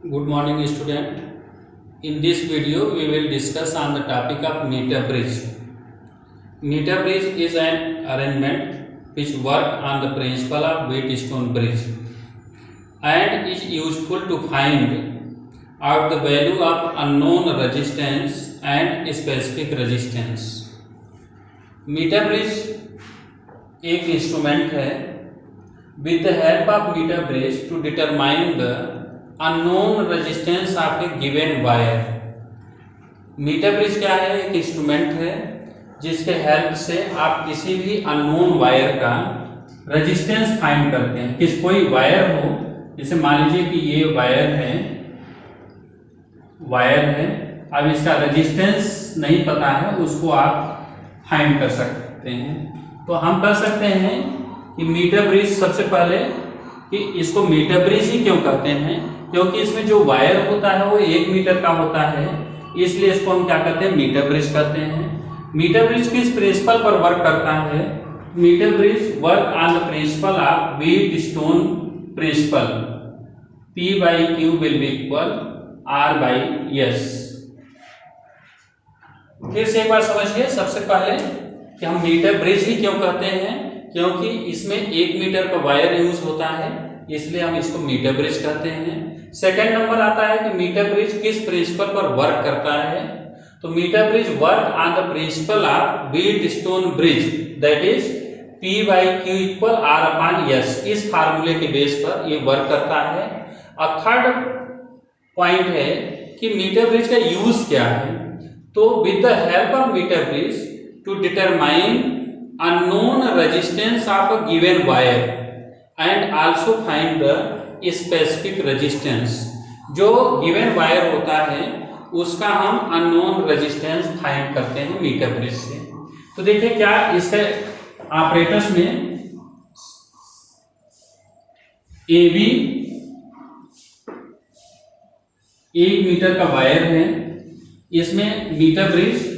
Good morning, student. In this video, we will discuss on the topic of meter bridge. Meter bridge is an arrangement which work on the principle of Wheatstone bridge and is useful to find out the value of unknown resistance and specific resistance. Meter bridge एक instrument है with the help of meter bridge to determine the unknown resistance of a given wire. Metre bridge क्या है? एक instrument है जिसके help से आप किसी भी अननोन वायर का रेजिस्टेंस फाइंड करते हैं। किस कोई वायर हो, जैसे मान लीजिए कि ये वायर है, अब इसका रेजिस्टेंस नहीं पता है, उसको आप फाइंड कर सकते हैं। तो हम कर सकते हैं कि मीटर ब्रिज, सबसे पहले कि इसको मीटर ब्रिज ही क्यों कहते हैं, क्योंकि इसमें जो वायर होता है वो 1 मीटर का होता है, इसलिए इसको हम क्या कहते हैं? मीटर ब्रिज कहते हैं। मीटर ब्रिज किस प्रिंसिपल पर वर्क करता है? Metre bridge work on the principle of Wheatstone principle, P/Q will be equal R/S। फिर से एक बार समझिए, सबसे पहले कि हम मीटर ब्रिज ही क्यों कहते हैं, क्योंकि इसमें 1 मीटर का वायर यूज होता है, इसलिए हम इसको मीटर ब्रिज कहते हैं। सेकंड नंबर आता है कि मीटर ब्रिज किस प्रिंसिपल पर वर्क करता है, तो metre bridge work on the principle of Wheatstone bridge, that is P/Q equal R/S। इस फार्मूले के बेस पर ये वर्क करता है। और थर्ड पॉइंट है कि मीटर ब्रिज का यूज क्या है, तो with the help of metre bridge to determine unknown resistance of a given wire and also find the specific resistance। जो given wire होता है उसका हम unknown resistance फाइंड करते हैं मीटर ब्रिज से। तो देखिए क्या इसके ऑपरेटर्स में AB 1 मीटर का वायर है, इसमें मीटर ब्रिज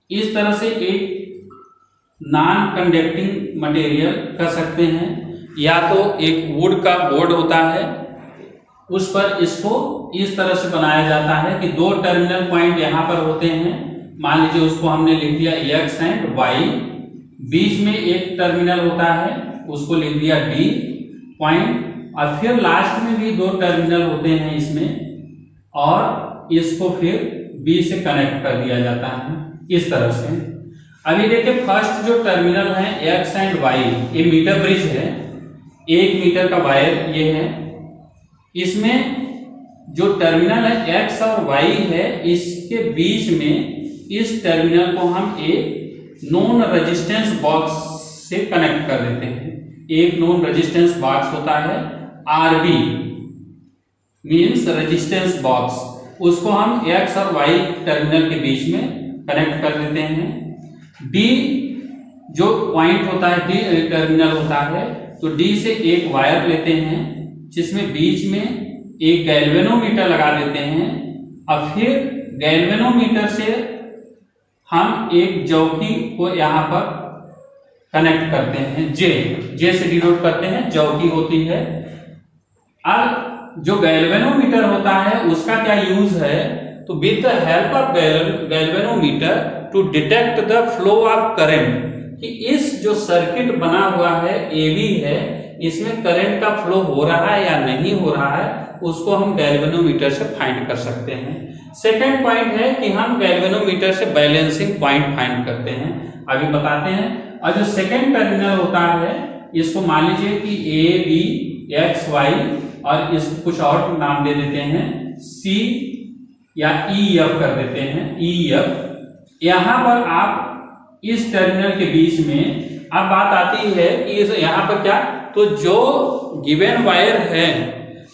इस तरह से एक नॉन कंडक्टिंग मटेरियल कर सकते हैं, या तो एक वुड का बोर्ड होता है, उस पर इसको इस तरह से बनाया जाता है कि 2 टर्मिनल पॉइंट यहाँ पर होते हैं। मान लीजिए उसको हमने लिख दिया X एंड Y, बीच में एक टर्मिनल होता है, उसको लिख दिया D पॉइंट, और फिर लास्ट में भी 2 टर्मिनल होते हैं इसमें, और इसको फिर B से कनेक्ट कर दिया जाता है इस तरह से। अभी देखिए फर्स्ट जो टर्मिनल है X एंड Y, ये मीटर ब्रिज है, 1 मीटर का वायर ये है, इसमें जो टर्मिनल है X और Y है, इसके बीच में इस टर्मिनल को हम एक नॉन रेजिस्टेंस बॉक्स से कनेक्ट कर देते हैं। एक नॉन रेजिस्टेंस बॉक्स होता है RB, मींस रेजिस्टेंस बॉक्स, उसको हम X और Y टर्मिनल के बीच में कनेक्ट कर देते हैं। D जो पॉइंट होता है, D टर्मिनल होता है, तो D से एक वायर लेते हैं जिसमें बीच में एक गैल्वेनोमीटर लगा देते हैं, और फिर गैल्वेनोमीटर से हम एक चौकी को यहाँ पर कनेक्ट करते हैं, J से डिनोट करते हैं, चौकी होती है। अब जो गैल्वेनोमीटर होता है उसका क्या यूज है, तो with the help of galvanometer to detect the flow of current, कि इस जो सर्किट बना हुआ है AB है, इसमें करंट का फ्लो हो रहा है या नहीं हो रहा है, उसको हम गैल्वेनोमीटर से फाइंड कर सकते हैं। सेकंड पॉइंट है कि हम गैल्वेनोमीटर से बैलेंसिंग पॉइंट फाइंड करते हैं, अभी बताते हैं। और जो सेकंड टर्मिनल होता है, इसको मान लीजिए कि ABXY, और इसको कुछ और नाम दे देते हैं, C या EF कर देते हैं, EF। यहाँ पर आप इस टर्मिनल के बीच में अब बात आती है कि यहाँ पर क्या, तो जो गिवन वायर है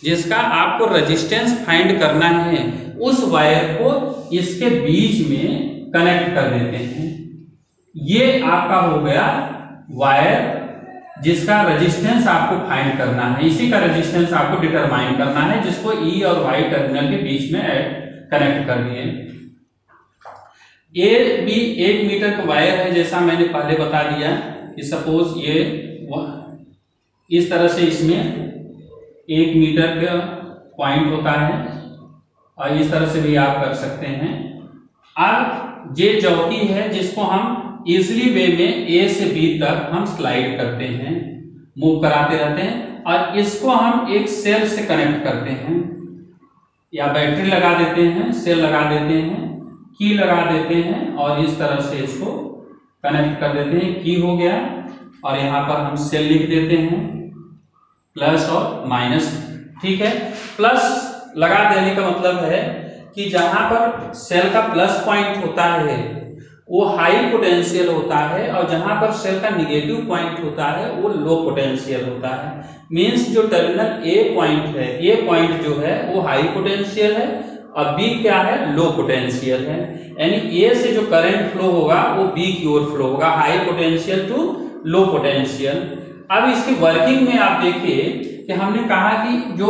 जिसका आपको रेजिस्टेंस फाइंड करना है, उस वायर को इसके बीच में कनेक्ट कर देते हैं। ये आपका हो गया वायर जिसका रेजिस्टेंस आपको फाइंड करना है, इसी का रेजिस्टेंस आपको डिटरमाइन करना है, जिसको E और Y टर्मिनल के बीच में कनेक्ट कर दिए। ए भी 1 मीटर का वायर है, जैसा मैंने पहले बता दिया कि सपोज ये इस तरह से इसमें 1 मीटर का पॉइंट होता है, और इस तरह से भी आप कर सकते हैं। अब ये चौकी है जिसको हम इजली वे में A से B तक हम स्लाइड करते हैं, मूव कराते रहते हैं, और इसको हम एक सेल से कनेक्ट करते हैं, या बैटरी लगा देते हैं, सेल लगा देते हैं, की लगा देते हैं, और इस तरह से इसको कनेक्ट कर देते हैं। की हो गया, और यहाँ पर हम सेल लिख देते हैं, प्लस और माइनस। ठीक है, प्लस लगा देने का मतलब है कि जहां पर सेल का प्लस पॉइंट होता है वो हाई पोटेंशियल होता है, और जहां पर सेल का निगेटिव पॉइंट होता है वो लो पोटेंशियल होता है। मींस जो टर्मिनल ए पॉइंट है, ए पॉइंट जो है वो हाई पोटेंशियल है, और बी क्या है, लो पोटेंशियल है। यानी ए से जो करंट फ्लो होगा वो बी की ओर फ्लो होगा, high potential to low potential. अब इसकी वर्किंग में आप देखिए कि हमने कहा कि जो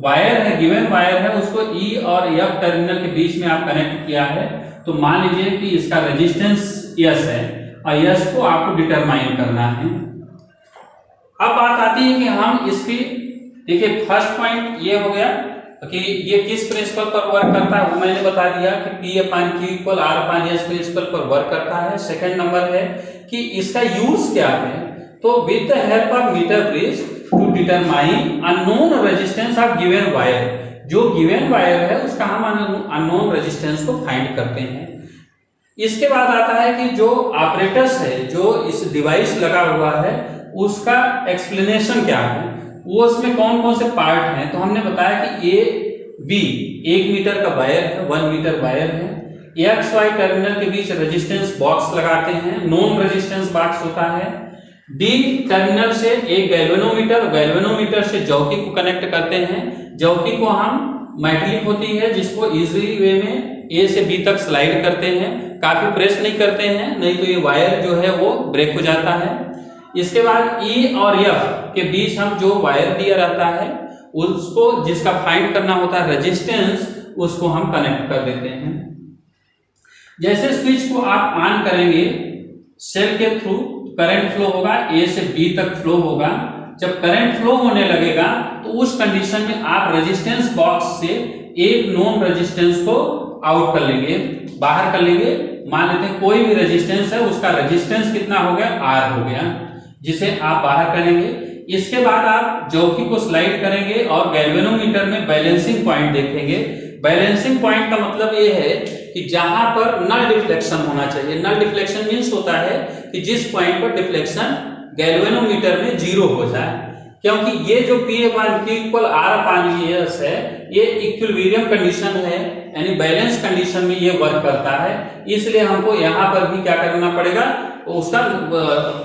वायर है, गिवन वायर है, उसको ई और एफ टर्मिनल के बीच में आप कनेक्ट किया है, तो मान लीजिए कि इसका रेजिस्टेंस यस है, और यस को आपको डिटरमाइन करना है। अब बात आती है कि हम इसकी, देखिए फर्स्ट पॉइंट ये हो गया कि ये किस प्रिंसिपल पर वर्क करता है, वो मैंने बता दिया कि P/Q = R/S प्रिंसिपल पर वर्क करता है। सेकंड नंबर है कि इसका यूज क्या है, तो with the help of metre bridge to determine unknown resistance of given wire, जो गिवन वायर है उसका हम अननोन रेजिस्टेंस को फाइंड करते हैं। इसके बाद आता है कि जो ऑपरेटर्स है, जो इस डिवाइस लगा हुआ है, उसका एक्सप्लेनेशन क्या है, वो उसमें कौन कौन से पार्ट हैं। तो हमने बताया कि ए बी 1 मीटर का वायर है, 1 मीटर वायर है, एक्स वाई टर्मिनल के बीच रेजिस्टेंस बॉक्स लगाते हैं, नॉन रेजिस्टेंस बॉक्स होता है। डी टर्मिनल से एक गैल्वेनोमीटर, गैल्वेनोमीटर से जौकी को कनेक्ट करते हैं, जौकी को हम मेटलिक होती है जिसको इजीली वे में ए से बी तक स्लाइड करते हैं, काफी प्रेस नहीं करते हैं, नहीं तो ये वायर जो है वो ब्रेक हो जाता है। इसके बाद ई और एफ के बीच हम जो वायर दिया रहता है उसको, जिसका फाइंड करना होता है रेजिस्टेंस, उसको हम कनेक्ट कर देते हैं। जैसे स्विच को आप ऑन करेंगे, सेल के थ्रू करंट फ्लो होगा, ए से बी तक फ्लो होगा। जब करंट फ्लो होने लगेगा तो उस कंडीशन में आप रेजिस्टेंस बॉक्स से एक नॉन रेजिस्टेंस को आउट कर लेंगे, बाहर कर लेंगे। मान लेते हैं कोई भी रेजिस्टेंस है, उसका रेजिस्टेंस कितना हो गया, आर हो गया, जिसे आप बाहर करेंगे। इसके बाद आप जौकी को स्लाइड करेंगे और गैल्वेनोमीटर में बैलेंसिंग पॉइंट देखेंगे। बैलेंसिंग पॉइंट का मतलब ये है कि जहां पर नल डिफ्लेक्शन होना चाहिए। नल डिफ्लेक्शन मींस होता है कि जिस पॉइंट पर डिफ्लेक्शन गैल्वेनोमीटर में 0 हो जाए, क्योंकि ये जो P/Q = R/S है, ये इक्विलिब्रियम कंडीशन है, यानी बैलेंस कंडीशन में ये वर्क करता है। इसलिए हमको यहाँ पर भी क्या करना पड़ेगा, उसका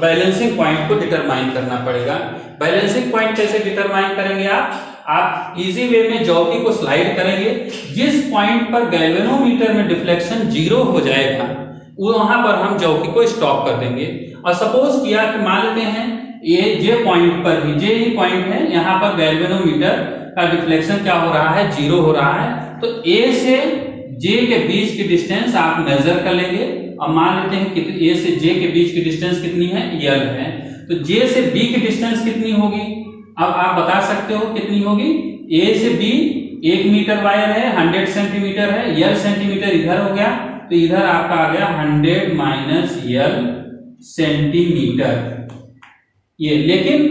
बैलेंसिंग पॉइंट को डिटरमाइन करना पड़ेगा। बैलेंसिंग पॉइंट कैसे डिटरमाइन करेंगे आप इजी वे में जौकी को स्लाइड करेंगे, जिस पॉइंट पर गैल्वेनोमीटर में डिफ्लेक्शन 0 हो जाएगा वहां पर हम जौकी को स्टॉप कर देंगे। और सपोज किया कि मान लेते हैं ये जे पॉइंट पर ही, जे ही पॉइंट है, यहाँ पर गैल्वेनोमीटर का डिफ्लेक्शन क्या हो रहा है, 0 हो रहा है। तो ए से जे के बीच की डिस्टेंस आप मेजर कर लेंगे, और मान लेते हैं कि ए से जे के बीच की डिस्टेंस कितनी है, यल है। तो जे से बी की डिस्टेंस कितनी होगी, अब आप बता सकते हो कितनी होगी। ए से बी 1 मीटर वायर है, 100 सेंटीमीटर है, यल सेंटीमीटर इधर हो गया, तो इधर आपका आ गया 100 - यल सेंटीमीटर। ये लेकिन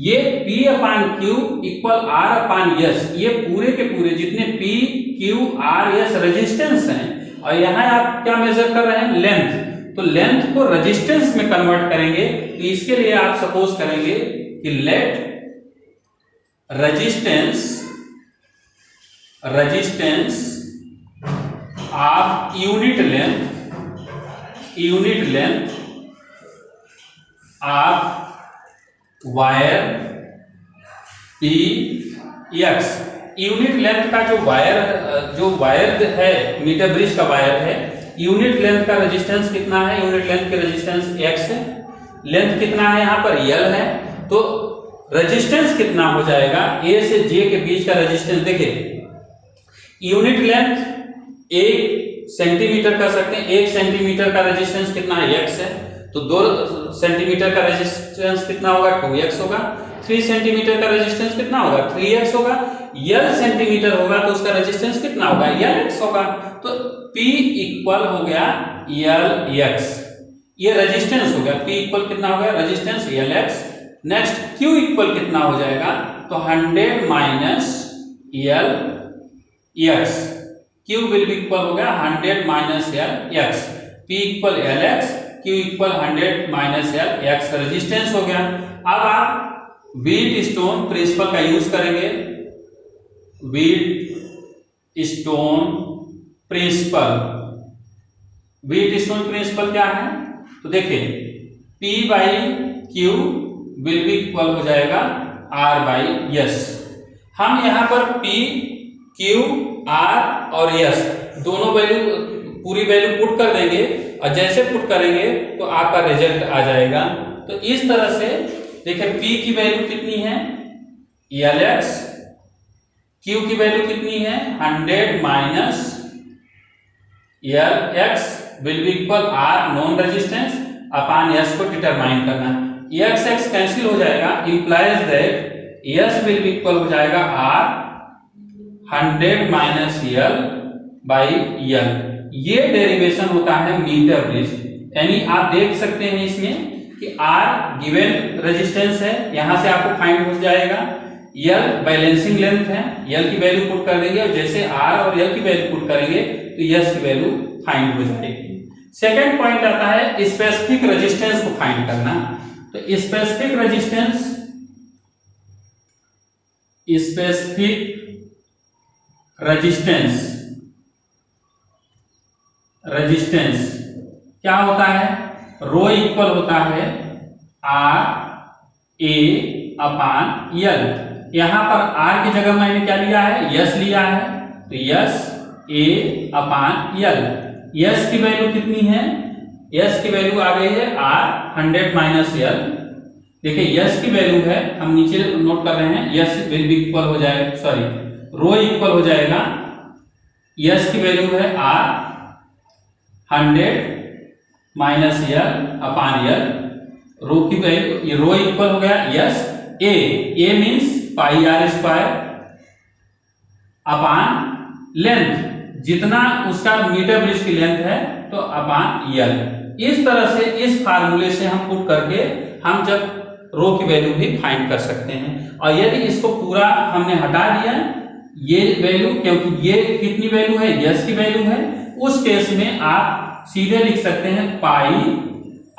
ये P/Q = R/S, ये पूरे के पूरे जितने P, Q, R, S resistance हैं, और यहाँ आप क्या मेजर कर रहे हैं, लेंथ। तो लेंथ को रेजिस्टेंस में कन्वर्ट करेंगे। तो इसके लिए आप सपोज करेंगे कि let resistance of unit length of wire Px। Unit length का जो वायर है, मीटर ब्रिज का वायर है, यूनिट लेंथ का रेजिस्टेंस कितना है, यूनिट लेंथ की रेजिस्टेंस x है, लेंथ कितना है यहाँ पर यल है। तो रेजिस्टेंस कितना हो जाएगा, a से j के बीच का रेजिस्टेंस, देखिए यूनिट लेंथ 1 सेंटीमीटर कर सकते हैं, 1 सेंटीमीटर का रेजिस्टेंस कितना है, x है। तो 2 सेंटीमीटर का रेजिस्टेंस कितना होगा, 2x होगा। 3 सेंटीमीटर का रेजिस्टेंस कितना होगा, 3x होगा। L सेंटीमीटर होगा तो उसका रेजिस्टेंस कितना होगा, Lx होगा। तो P इक्वल हो गया Lx, ये रेजिस्टेंस हो गया। P इक्वल कितना हो गया, resistance Lx। Next Q equal कितना हो जाएगा, तो 100 minus Lx, Q will be equal हो गया 100 minus Lx। P equal Lx, Q equal 100 minus Lx, resistance हो गया। अब आप व्हीट स्टोन प्रिंसिपल का यूज करेंगे। Wheatstone principle, Wheatstone principle क्या है, तो देखिए P by Q will be equal हो जाएगा R बाई S। हम यहाँ पर P, Q, R और S दोनों वैल्यू, पूरी वैल्यू पुट कर देंगे और जैसे पुट करेंगे तो आपका रिजल्ट आ जाएगा। तो इस तरह से देखिए P की वैल्यू कितनी है, Lx, Q की वैल्यू कितनी है, 100 minus Lx will be equal R non resistance upon S को डिटरमाइन करना है। x x कैंसिल हो जाएगा, implies that S will be equal हो जाएगा R 100 minus L by L। ये डेरिवेशन होता है मीटर ब्रिज, यानी आप देख सकते हैं इसमें कि R गिवन रेजिस्टेंस है, यहां से आपको फाइंड हो जाएगा। L बैलेंसिंग लेंथ है, L की वैल्यू पुट कर देंगे और जैसे R और L की वैल्यू पुट करेंगे तो S की वैल्यू फाइंड हो जाएगी। सेकेंड पॉइंट आता है स्पेसिफिक रेजिस्टेंस को फाइंड करना। तो specific resistance, specific resistance, resistance क्या होता है, रो इक्वल होता है R A अपान L। यहां पर R की जगह मैंने क्या लिया है, S लिया है, तो S A upon L। S की वैल्यू कितनी है, S की वैल्यू आ गई है R 100 माइनस L। देखिए S की वैल्यू है, हम नीचे नोट कर रहे हैं, S विल बी इक्वल हो जाएगा, सॉरी रो इक्वल हो जाएगा, S की वैल्यू है R 100 माइनस L अपान L। रो की वैल्यू, रो इक्वल हो गया S A means pi R square upon length, जितना उसका मीटर ब्रिज की लेंथ है तो अपान L। इस तरह से इस फार्मूले से हम पुट करके हम जब रो की वैल्यू भी फाइंड कर सकते हैं। और यदि इसको पूरा हमने हटा दिया ये वैल्यू, क्योंकि ये कितनी वैल्यू है, S की वैल्यू है, उस केस में आप सीधे लिख सकते हैं पाई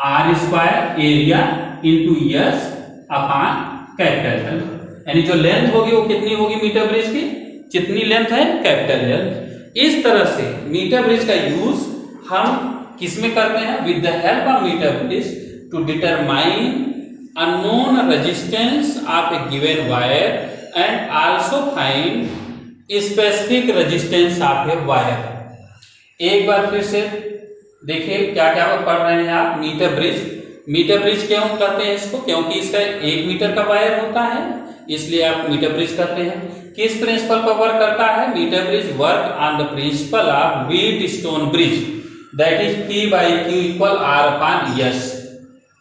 R square area into S अपान कैपिटल L, यानी जो लेंथ होगी वो कितनी होगी मीटर ब्रिज की, जितनी लेंथ है कैपिटल L। इस तरह से मीटर ब्रिज का यूज हम किसमें करते हैं, with the help of metre bridge to determine unknown resistance of a given wire and also find specific resistance of a wire। एक बार फिर से देखिए क्या क्या पढ़ रहे हैं आप, मीटर ब्रिज। मीटर ब्रिज क्यों करते हैं इसको, क्योंकि इसका 1 मीटर का वायर होता है, इसलिए आप मीटर ब्रिज करते हैं। किस प्रिंसिपल पर वर्क करता है metre bridge, work on the principle of Wheatstone bridge, that is P by Q equal R upon S।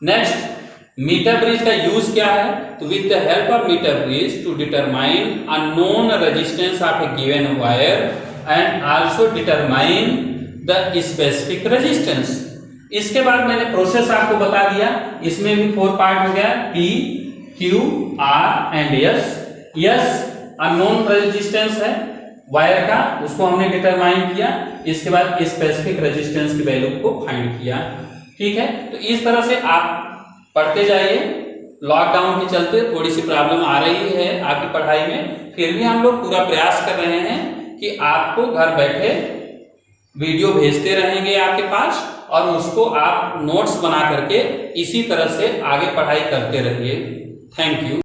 Next metre bridge का यूज क्या है, तो with the help of metre bridge to determine unknown resistance of a given wire and also determine the specific resistance. इसके बाद मैंने process आपको बता दिया, इसमें भी 4 पार्ट हो गया, P, Q, R and S। S unknown resistance है वायर का, उसको हमने डिटरमाइन किया, इसके बाद स्पेसिफिक रेजिस्टेंस की वैल्यू को फाइंड किया। ठीक है, तो इस तरह से आप पढ़ते जाइए। लॉकडाउन के चलते थोड़ी सी प्रॉब्लम आ रही है आपकी पढ़ाई में, फिर भी हम लोग पूरा प्रयास कर रहे हैं कि आपको घर बैठे वीडियो भेजते रहेंगे आपके पास, और उसको आप नोट्स बना करके इसी तरह से आगे पढ़ाई करते रहिए। Thank you.